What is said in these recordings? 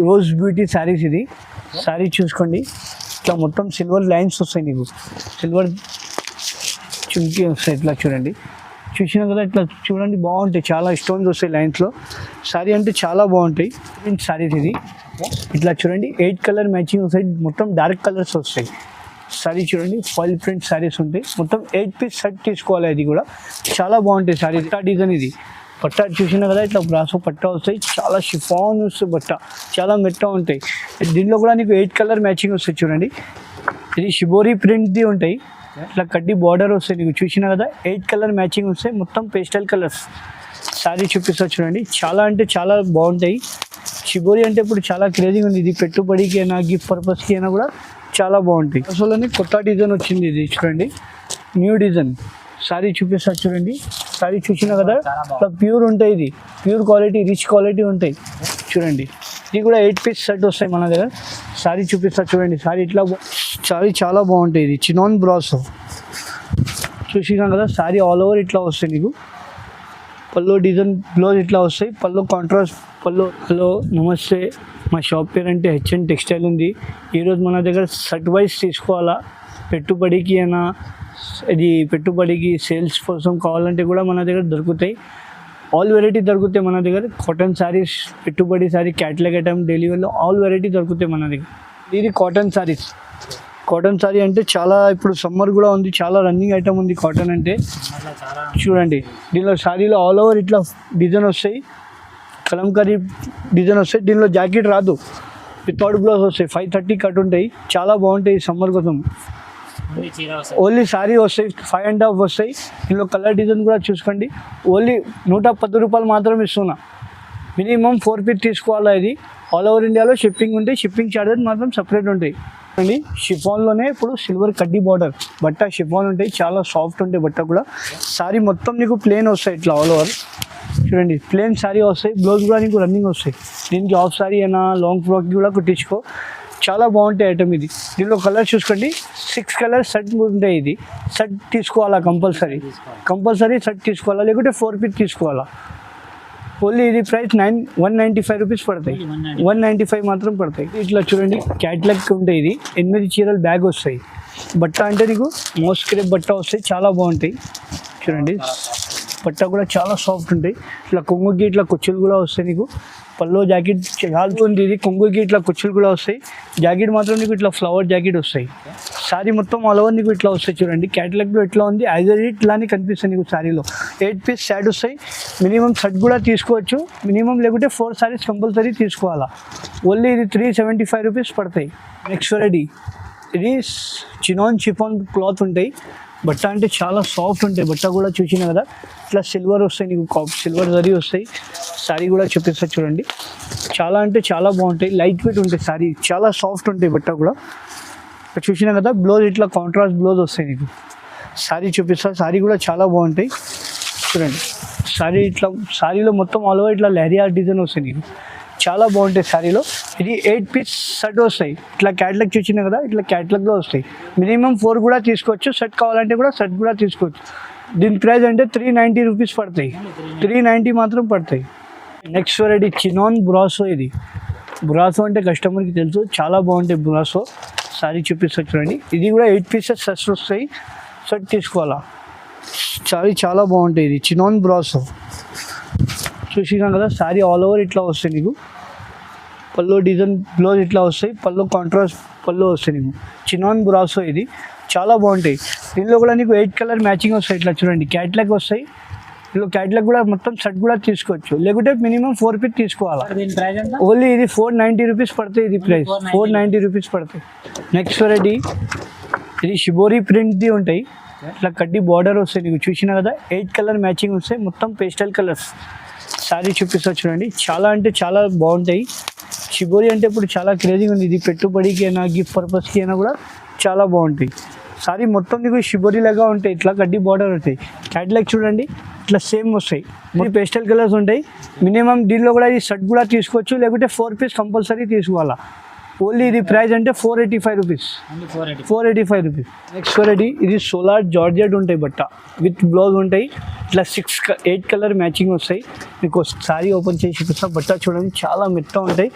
Rose beauty saris ఇది శారీ చూసుకోండి. ఇట్లా మొత్తం సిల్వర్ లైన్స్ వస్తాయి, నీకు సిల్వర్ చుంకి వస్తాయి. ఇట్లా చూడండి, చూసినా కదా, ఇట్లా చూడండి, బాగుంటాయి. చాలా స్టోన్స్ వస్తాయి లైన్స్లో. శారీ అంటే చాలా బాగుంటాయి. శారీస్ ఇది ఇట్లా చూడండి, 8 కలర్ మ్యాచింగ్ వస్తాయి. మొత్తం డార్క్ కలర్స్ వస్తాయి. శారీ చూడండి, ఫాయిల్ ప్రింట్ శారీస్ ఉంటాయి. మొత్తం 8 పీస్ సెట్ తీసుకోవాలి. ఇది కూడా చాలా బాగుంటాయి శారీ. పట్టా డిజైన్ ఇది పట్టా చూసినా కదా, ఇట్లా బ్రాసో పట్టా వస్తాయి. చాలా షిఫాన్ వస్తాయి, బట్ట చాలా మెత్తగా ఉంటాయి. దీనిలో కూడా నీకు 8 కలర్ మ్యాచింగ్ వస్తాయి. చూడండి, ఇది షిబోరి ప్రింట్ది ఉంటాయి. ఇట్లా కడ్డీ బార్డర్ వస్తాయి. నీకు చూసినా కదా, 8 కలర్ మ్యాచింగ్ వస్తాయి. మొత్తం పేస్టల్ కలర్స్. శారీ చూపిస్తా చూడండి, చాలా అంటే చాలా బాగుంటాయి. షిబోరి అంటే ఇప్పుడు చాలా క్రేజింగ్ ఉంది. ఇది పెట్టుబడికి అయినా గిఫ్ట్ పర్పస్కి అయినా కూడా చాలా బాగుంటాయి. అసలు కొత్త డిజైన్ వచ్చింది. ఇది చూడండి, న్యూ డిజైన్. శారీ చూపిస్తా చూడండి. శారీ చూసినా కదా, ఇట్లా ప్యూర్ ఉంటాయి. ఇది ప్యూర్ క్వాలిటీ, రిచ్ క్వాలిటీ ఉంటాయి. చూడండి, ఇది కూడా 8 పీస్ సెట్ వస్తాయి మన దగ్గర. శారీ చూపిస్తా చూడండి. శారీ ఇట్లా శారీ చాలా బాగుంటాయి. ఇది చినాన్ బ్రాసో చూసినా కదా. శారీ ఆల్ ఓవర్ ఇట్లా వస్తాయి. నీకు పల్లో డిజైన్, బ్లౌజ్ ఇట్లా వస్తాయి. పల్లో కాంట్రాస్ట్ పల్లో. హలో నమస్తే, మా షాప్ పేరు అంటే హెచ్ఎన్ టెక్స్టైల్ ఉంది. ఈరోజు మన దగ్గర సెట్ వైజ్ తీసుకోవాలా, పెట్టుబడికి అయినా, ఇది పెట్టుబడికి సేల్స్ కోసం కావాలంటే కూడా మన దగ్గర దొరుకుతాయి. ఆల్ వెరైటీ దొరుకుతాయి మన దగ్గర. కాటన్ శారీస్, పెట్టుబడి శారీ, క్యాటలాగ్ ఐటమ్, డెలివరీలో ఆల్ వెరైటీ దొరుకుతాయి మన దగ్గర. ఇది కాటన్ శారీస్. కాటన్ శారీ అంటే చాలా, ఇప్పుడు సమ్మర్ కూడా ఉంది, చాలా రన్నింగ్ ఐటమ్ ఉంది కాటన్ అంటే. చూడండి, దీనిలో శారీలో ఆల్ ఓవర్ ఇట్లా డిజైన్ వస్తాయి. కలంకారీ డిజైన్ వస్తాయి. దీనిలో జాకెట్ రాదు, వితౌట్ బ్లౌజ్ వస్తాయి. 530 కట్ ఉంటాయి. చాలా బాగుంటాయి సమ్మర్ కోసం. ఓన్లీ శారీ వస్తాయి, 5.5 వస్తాయి. దీనిలో కలర్ డిజైన్ కూడా చూసుకోండి. ఓన్లీ 110 రూపాయలు మాత్రం ఇస్తున్నా. మినిమం 4 పీస్ తీసుకోవాలా. ఇది ఆల్ ఓవర్ ఇండియాలో షిప్పింగ్ ఉంటాయి. షిప్పింగ్ ఛార్జెస్ మాత్రం సపరేట్ ఉంటాయి అండి. షిఫాన్లోనే ఇప్పుడు సిల్వర్ కడ్డీ బార్డర్ బట్ట షిఫాన్ ఉంటాయి. చాలా సాఫ్ట్ ఉంటాయి బట్ట కూడా. శారీ మొత్తం నీకు ప్లేన్ వస్తాయి. ఇట్లా ఆల్ ఓవర్ చూడండి, ప్లేన్ శారీ వస్తాయి. బ్లౌజ్ కూడా నీకు రన్నింగ్ వస్తాయి. దీనికి హాఫ్ శారీ అయినా లాంగ్ ఫ్రాక్ కూడా కుట్టించుకో. చాలా బాగుంటాయి ఐటమ్ ఇది. దీనిలో కలర్ చూసుకోండి, 6 కలర్స్ సెట్ ఉంటాయి. ఇది సెట్ తీసుకోవాలా, కంపల్సరీ సెట్ తీసుకోవాలా, లేకుంటే 4 పీస్ తీసుకోవాలా. ఓన్లీ ఇది ప్రైస్ 195 రూపీస్ పడతాయి. 195 మాత్రం పడతాయి. ఇట్లా చూడండి, క్యాట్లాగ్ ఉంటాయి. ఇది 8 చీరలు బ్యాగ్ వస్తాయి. బట్ట అంటే నీకు మోస్క్రేప్ బట్ట వస్తాయి. చాలా బాగుంటాయి. చూడండి, బట్ట కూడా చాలా సాఫ్ట్ ఉంటాయి. ఇట్లా కొంగుకి ఇట్లా కుచ్చులు కూడా వస్తాయి. నీకు పల్లో జాకెట్ చాలా ఉంది. ఇది కొంగుకి ఇట్లా కుచ్చులు కూడా వస్తాయి. జాకెట్ మాత్రం నీకు ఇట్లా ఫ్లవర్ జాకెట్ వస్తాయి. శారీ మొత్తం ఆల్ ఓవర్ నీకు ఇట్లా వస్తాయి. చూడండి, క్యాటలాగ్లో ఎట్లా ఉంది, యాజ్ ఇట్లానే కనిపిస్తుంది నీకు. శారీలో 8 పీస్ సెట్ వస్తాయి. మినిమం సెట్ కూడా తీసుకోవచ్చు. మినిమం లేకుంటే 4 శారీస్ కంపల్సరీ తీసుకోవాలా. ఓన్లీ ఇది 375 రూపీస్ పడతాయి. నెక్స్ట్ వెరైటీ, ఇది చినాన్ షిఫాన్ క్లాత్ ఉంటాయి. బట్ట అంటే చాలా సాఫ్ట్ ఉంటాయి. బట్ట కూడా చూసినా కదా, ఇట్లా సిల్వర్ వస్తాయి. నీకు సిల్వర్ జరీ వస్తాయి. శారీ కూడా చూపిస్తా చూడండి. చాలా అంటే చాలా బాగుంటాయి. లైట్ వెయిట్ ఉంటాయి. శారీ చాలా సాఫ్ట్ ఉంటాయి. బట్ట కూడా చూసినా కదా, బ్లౌజ్ ఇట్లా కాంట్రాస్ట్ బ్లౌజ్ వస్తాయి. నీకు శారీ చూపిస్తా. శారీ కూడా చాలా బాగుంటాయి. చూడండి, శారీ ఇట్లా, శారీలో మొత్తం ఆల్ ఓవర్ ఇట్లా లెహరియా డిజైన్ వస్తాయి. నీకు చాలా బాగుంటాయి. శారీలో ఇది 8 పీస్ సెట్ వస్తాయి. ఇట్లా క్యాటలాగ్ చూసినా కదా, ఇట్లా క్యాటలాగ్లో వస్తాయి. మినిమం 4 కూడా తీసుకోవచ్చు. సెట్ కావాలంటే కూడా సెట్ కూడా తీసుకోవచ్చు. దీని ప్రైస్ అంటే 390 రూపీస్ పడతాయి. 390 మాత్రం పడతాయి. Next variety chinon brasso. ఇది బ్రాసో అంటే కస్టమర్కి తెలుసు, చాలా బాగుంటాయి బ్రాసో. శారీ చూపిస్తా చూడండి. ఇది కూడా 8 పీసెస్ సెట్స్ వస్తాయి. సెట్ తీసుకోవాలా. శారీ చాలా బాగుంటాయి. ఇది చినాన్ బ్రాసో చూసినా కదా. శారీ ఆల్ ఓవర్ ఇట్లా వస్తాయి. నీకు పల్లో డిజైన్, బ్లౌజ్ ఇట్లా వస్తాయి. పల్లో కాంట్రాస్ట్ పల్లో వస్తాయి. నీకు చినాన్ బ్రాసో ఇది చాలా బాగుంటాయి. దీనిలో కూడా నీకు 8 కలర్ మ్యాచింగ్ వస్తాయి. ఇట్లా చూడండి, క్యాటలాగ్ వస్తాయి. ఇందులో క్యాటలాగ్ కూడా మొత్తం సెట్ కూడా తీసుకోవచ్చు. లేకుంటే మినిమం 4 పీస్ తీసుకోవాలా. ఓన్లీ ఇది 490 రూపీస్ పడతాయి. ఇది ప్రైస్ 490 రూపీస్ పడతాయి. నెక్స్ట్ వెరైటీ, ఇది షిబోరి ప్రింట్ది ఉంటాయి. ఇట్లా కడ్డీ బార్డర్ వస్తాయి. నీకు చూసినా కదా, 8 కలర్ మ్యాచింగ్ వస్తాయి. మొత్తం పేస్టల్ కలర్స్. శారీ చూపిస్తా చూడండి. చాలా అంటే చాలా బాగుంటాయి. షిబోరి అంటే ఇప్పుడు చాలా క్రేజింగ్ ఉంది. ఇది పెట్టుబడికి అయినా గిఫ్ట్ పర్పస్కి అయినా కూడా చాలా బాగుంటాయి. శారీ మొత్తం నీకు షిబోరి లాగా ఉంటాయి. ఇట్లా కడ్డీ బార్డర్ ఉంటాయి. క్యాటలాగ్ చూడండి, ఇట్లా సేమ్ వస్తాయి. మరి పేస్టల్ కలర్స్ ఉంటాయి. మినిమం దీనిలో కూడా ఈ సెట్ కూడా తీసుకోవచ్చు. లేకుంటే 4 పీస్ కంపల్సరీ తీసుకోవాలా. ఓన్లీ ఇది ప్రైస్ అంటే 485 రూపీస్. 485 రూపీస్. నెక్స్ట్ వెరైటీ ఇది సోలార్ జార్జెట్ ఉంటాయి బట్ట విత్ బ్లౌజ్ ఉంటాయి. ఇట్లా 8 కలర్ మ్యాచింగ్ వస్తాయి. మీకు సారీ ఓపెన్ చేసి చూపిస్తా. బట్ట చూడండి చాలా మెత్త ఉంటాయి.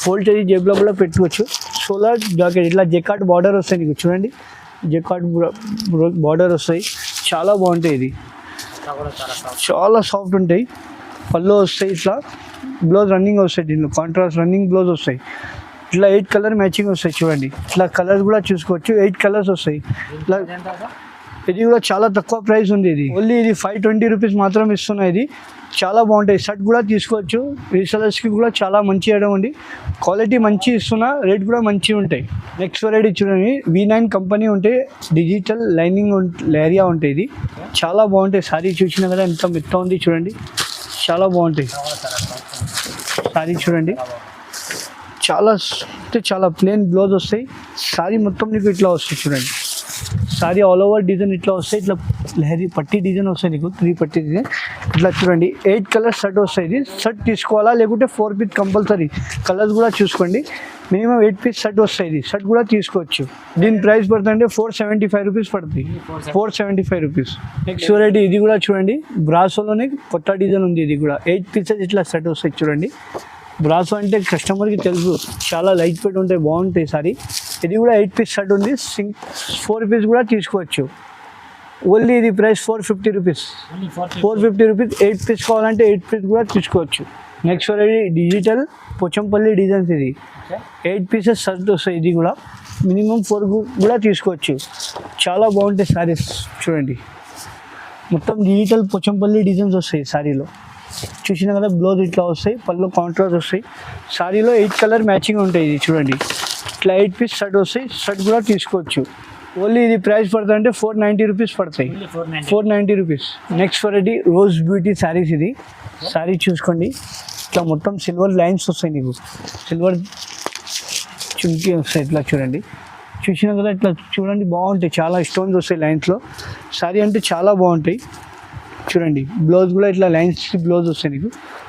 ఫోల్డ్ చేసి జేబులో కూడా పెట్టుకోవచ్చు. సోలార్ జాకెట్ ఇట్లా జెకాట్ బార్డర్ వస్తాయి నీకు చూడండి. జెకాట్ బార్డర్ వస్తాయి. చాలా బాగుంటాయి. ఇది చాలా సాఫ్ట్ ఉంటాయి. పళ్ళు వస్తాయి. ఇట్లా బ్లౌజ్ రన్నింగ్ వస్తాయి. దీనిలో కాంట్రాస్ట్ రన్నింగ్ బ్లౌజ్ వస్తాయి. ఇట్లా 8 కలర్ మ్యాచింగ్ వస్తాయి చూడండి. ఇట్లా కలర్స్ కూడా చూసుకోవచ్చు. 8 కలర్స్ వస్తాయి. ఇట్లా ఇది కూడా చాలా తక్కువ ప్రైస్ ఉంది. ఇది ఓన్లీ ఇది 520 రూపీస్ మాత్రం ఇస్తున్నాయి. ఇది చాలా బాగుంటాయి. షర్ట్ కూడా తీసుకోవచ్చు. రీసెలర్స్కి కూడా చాలా మంచి ఐటమ్ ఉంది. క్వాలిటీ మంచి ఇస్తున్నా, రేట్ కూడా మంచిగా ఉంటాయి. నెక్స్ట్ వెరైటీ చూడండి. V9 కంపెనీ ఉంటే డిజిటల్ లైనింగ్ ఏరియా ఉంటాయి. ఇది చాలా బాగుంటాయి. సారీ చూసినా కదా ఎంత మెత్త ఉంది చూడండి. చాలా బాగుంటాయి. సారీ చూడండి చాలా అంటే చాలా ప్లెయిన్ బ్లౌజ్ వస్తాయి. సారీ మొత్తం నీకు ఇట్లా వస్తాయి చూడండి. సారీ ఆల్ ఓవర్ డిజైన్ ఇట్లా వస్తాయి. ఇట్లా లహరీ పట్టి డిజైన్ వస్తాయి నీకు. 3 పట్టి డిజైన్ ఇట్లా చూడండి. 8 కలర్స్ షర్ట్ వస్తాయి. ఇది షర్ట్ తీసుకోవాలా లేకుంటే 4 పీస్ కంపల్సరీ. కలర్స్ కూడా చూసుకోండి. మినిమం 8 పీస్ షర్ట్ వస్తాయి. ఇది షర్ట్ కూడా తీసుకోవచ్చు. దీని ప్రైస్ పడుతుందంటే 475 రూపీస్ పడుతుంది. 475 రూపీస్. నెక్స్ట్ వెరైటీ ఇది కూడా చూడండి. బ్రాసోలోనే కొత్త డిజైన్ ఉంది. ఇది కూడా 8 పీసెస్ ఇట్లా షర్ట్ వస్తాయి చూడండి. బ్రాసో అంటే కస్టమర్కి తెలుసు చాలా లైట్ వెయిట్ ఉంటాయి, బాగుంటాయి సారీ. ఇది కూడా 8 పీస్ షర్ట్ ఉంది. 4 పీస్ కూడా తీసుకోవచ్చు. ఓన్లీ ఇది ప్రైస్ 450 రూపీస్. 450 రూపీస్. 8 పీస్ కావాలంటే 8 పీస్ కూడా తీసుకోవచ్చు. Next variety digital Pochampally designs. ఇది 8 పీసెస్ షర్ట్ వస్తాయి. ఇది కూడా మినిమం 4 కూడా తీసుకోవచ్చు. చాలా బాగుంటాయి సారీస్ చూడండి. మొత్తం డిజిటల్ పోచంపల్లి డిజైన్స్ వస్తాయి సారీలో. చూసినా కదా బ్లౌజ్ ఇట్లా వస్తాయి. పళ్ళు కాంట్రాస్ట్ వస్తాయి. సారీలో 8 కలర్ మ్యాచింగ్ ఉంటాయి. ఇది చూడండి. ఇట్లా 8 పీస్ షర్ట్ వస్తాయి. షర్ట్ కూడా తీసుకోవచ్చు. ఓన్లీ ఇది ప్రైస్ పడుతుంది అంటే 490 రూపీస్ పడతాయి. 490 rupees. Next variety rose beauty saris. ఇది శారీ చూసుకోండి. ఇట్లా మొత్తం సిల్వర్ లైన్స్ వస్తాయి నీకు. సిల్వర్ చుంకీ వస్తాయి. ఇట్లా చూడండి. చూసినా కదా ఇట్లా చూడండి బాగుంటాయి. చాలా స్టోన్స్ వస్తాయి లైన్స్లో. శారీ అంటే చాలా బాగుంటాయి చూడండి. బ్లౌజ్ కూడా ఇట్లా లైన్స్ బ్లౌజ్ వస్తాయి నీకు.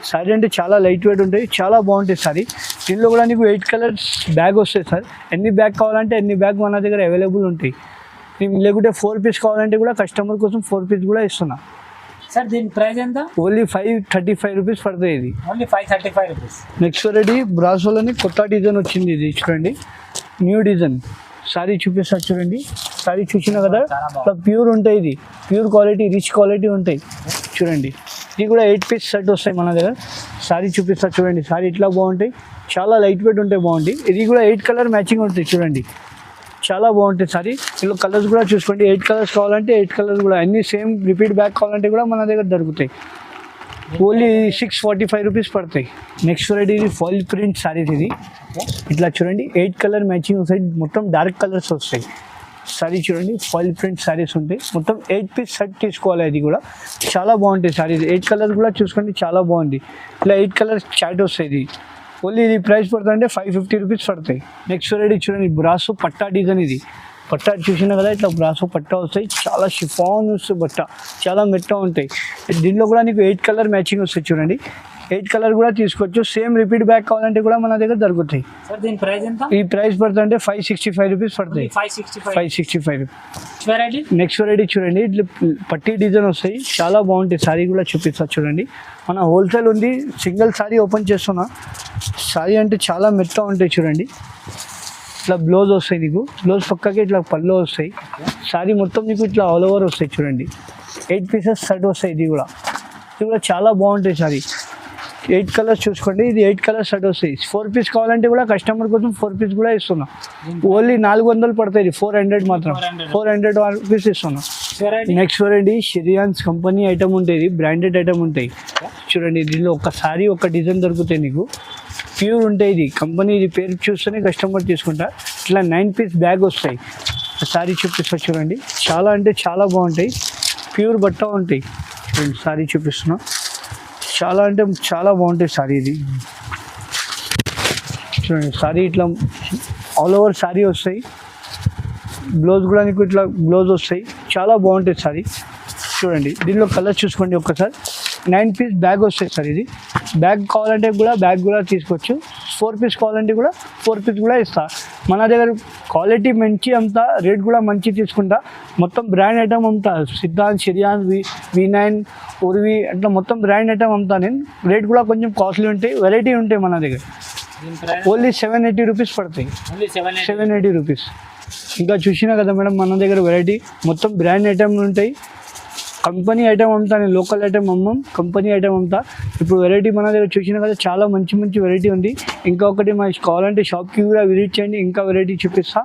సారీ అంటే చాలా లైట్ వెయిట్ ఉంటాయి. చాలా బాగుంటాయి సారీ. దీనిలో కూడా నీకు 8 కలర్స్ బ్యాగ్ వస్తాయి సార్. ఎన్ని బ్యాగ్ కావాలంటే ఎన్ని బ్యాగ్ మన దగ్గర అవైలబుల్ ఉంటాయి. లేకుంటే 4 పీస్ కావాలంటే కూడా కస్టమర్ కోసం 4 పీస్ కూడా ఇస్తున్నా సార్. దీని ప్రైస్ ఎంత? ఓన్లీ 535 రూపీస్ పడుతుంది. ఇది ఓన్లీ 535 రూపీస్. నెక్స్ట్ వెరైటీ బ్రాసోలోని కొత్త డిజైన్ వచ్చింది. ఇది చూడండి న్యూ డిజైన్. సారీ చూపిస్తా చూడండి. సారీ చూసినా కదా ఇట్లా ప్యూర్ ఉంటాయి. ఇది ప్యూర్ క్వాలిటీ, రిచ్ క్వాలిటీ ఉంటాయి చూడండి. ఇది కూడా 8 పీస్ షర్ట్ వస్తాయి మన దగ్గర. సారీ చూపిస్తా చూడండి. సారీ ఇట్లా బాగుంటాయి. చాలా లైట్ వెయిట్ ఉంటాయి, బాగుంటాయి. ఇది కూడా 8 కలర్ మ్యాచింగ్ ఉంటాయి చూడండి. చాలా బాగుంటాయి సారీ. ఇందులో కలర్స్ కూడా చూసుకోండి. 8 కలర్స్ కావాలంటే 8 కలర్స్ కూడా అన్ని సేమ్ రిపీట్ బ్యాగ్ కావాలంటే కూడా మన దగ్గర దొరుకుతాయి. ఓన్లీ 645 రూపీస్ పడతాయి. నెక్స్ట్ వెరైటీ ఇది ఫాయిల్ ప్రింట్ సారీస్. ఇది ఇట్లా చూడండి. 8 కలర్ మ్యాచింగ్ వస్తాయి. మొత్తం డార్క్ కలర్స్ వస్తాయి. సారీ చూడండి. ఫాయిల్ ప్రింట్ సారీస్ ఉంటాయి. మొత్తం 8 పీస్ సెట్ తీసుకోవాలి. ఇది కూడా చాలా బాగుంటాయి సారీస్. 8 కలర్స్ కూడా చూసుకోండి. చాలా బాగుంది. ఇట్లా 8 కలర్స్ చాట్ వస్తాయి. ఇది ఓన్లీ ఇది ప్రైస్ పడుతుందంటే 550 రూపీస్ పడతాయి. నెక్స్ట్ వెరైటీ చూడండి. బ్రాసో పట్టా డిజైన్. ఇది పట్టా చూసినా కదా ఇట్లా బ్రాసో పట్టా వస్తాయి. చాలా షిఫాన్ వస్తాయి. బట్ట చాలా మెత్త ఉంటాయి. దీనిలో కూడా నీకు 8 కలర్ మ్యాచింగ్ వస్తాయి చూడండి. 8 కలర్ కూడా తీసుకోవచ్చు. సేమ్ రిపీట్ బ్యాగ్ కావాలంటే కూడా మన దగ్గర దొరుకుతాయి. సార్ దీని ప్రైస్ ఎంత? ఈ ప్రైస్ పడుతుందంటే 565 రూపీస్ పడతాయి. 565. నెక్స్ట్ వెరైటీ చూడండి. ఇట్లా పట్టీ డిజైన్ వస్తాయి. చాలా బాగుంటాయి. సారీ కూడా చూపిస్తా చూడండి. మన హోల్సేల్ ఉంది. సింగిల్ సారీ ఓపెన్ చేస్తున్నా. సారీ అంటే చాలా మెత్త ఉంటాయి చూడండి. ఇట్లా బ్లౌజ్ వస్తాయి నీకు. బ్లౌజ్ పక్కకి ఇట్లా పళ్ళు వస్తాయి. సారీ మొత్తం నీకు ఇట్లా ఆల్ ఓవర్ వస్తాయి చూడండి. 8 పీసెస్ షర్ట్ వస్తాయి. ఇది కూడా చాలా బాగుంటాయి సారీ. 8 కలర్స్ చూసుకోండి. ఇది 8 కలర్స్ షర్ట్ వస్తాయి. 4 పీస్ కావాలంటే కూడా కస్టమర్ కోసం 4 పీస్ కూడా ఇస్తున్నా. ఓన్లీ 400 పడతాయి. 400 మాత్రం 400 రూపీస్ ఇస్తున్నా. నెక్స్ట్ వెరైటీ షిరియాన్స్ కంపెనీ ఐటమ్ ఉంటుంది. బ్రాండెడ్ ఐటమ్ ఉంటాయి చూడండి. దీనిలో ఒక సారీ ఒక డిజైన్ దొరుకుతాయి నీకు. ప్యూర్ ఉంటాయి. ఇది కంపెనీ. ఇది పేరు చూస్తేనే కస్టమర్ తీసుకుంటా. ఇట్లా 9 పీస్ బ్యాగ్ వస్తాయి. సారీ చూపిస్తా చూడండి. చాలా అంటే చాలా బాగుంటాయి. ప్యూర్ బట్ట ఉంటాయి చూడండి. సారీ చూపిస్తున్నా. చాలా అంటే చాలా బాగుంటాయి సారీ. ఇది చూడండి. సారీ ఇట్లా ఆల్ ఓవర్ సారీ వస్తాయి. బ్లౌజ్ కూడా నీకు ఇట్లా బ్లౌజ్ వస్తాయి. చాలా బాగుంటాయి సారీ చూడండి. దీనిలో కలర్ చూసుకోండి ఒక్కసారి. 9 పీస్ బ్యాగ్ వస్తాయి సార్. ఇది బ్యాగ్ కావాలంటే కూడా బ్యాగ్ కూడా తీసుకోవచ్చు. 4 పీస్ కావాలంటే కూడా 4 పీస్ కూడా ఇస్తా. మన దగ్గర క్వాలిటీ మంచి అంతా, రేట్ కూడా మంచి తీసుకుంటా. మొత్తం బ్రాండ్ ఐటమ్ అమ్ముతా. సిద్ధాంత్, షిరియాన్, V9, ఉర్వి అట్లా మొత్తం బ్రాండ్ ఐటమ్ అమ్ముతా నేను. రేట్ కూడా కొంచెం కాస్ట్లీ ఉంటాయి, వెరైటీ ఉంటాయి మన దగ్గర. దీని ప్రైస్ ఓన్లీ 780 రూపీస్ పడతాయి. ఓన్లీ 780. 780 రూపీస్. ఇంకా చూసినా కదా మేడం మన దగ్గర వెరైటీ మొత్తం బ్రాండ్ ఐటమ్ ఉంటాయి. కంపెనీ ఐటమ్ అమ్ముతా నేను, లోకల్ ఐటమ్ అమ్మం, కంపెనీ ఐటమ్ అమ్ముతా. ఇప్పుడు వెరైటీ మన దగ్గర చూసినా కదా చాలా మంచి మంచి వెరైటీ ఉంది. ఇంకా ఒకటి మన కావాలంటే షాప్కి కూడా విజిట్ చేయండి, ఇంకా వెరైటీ చూపిస్తా.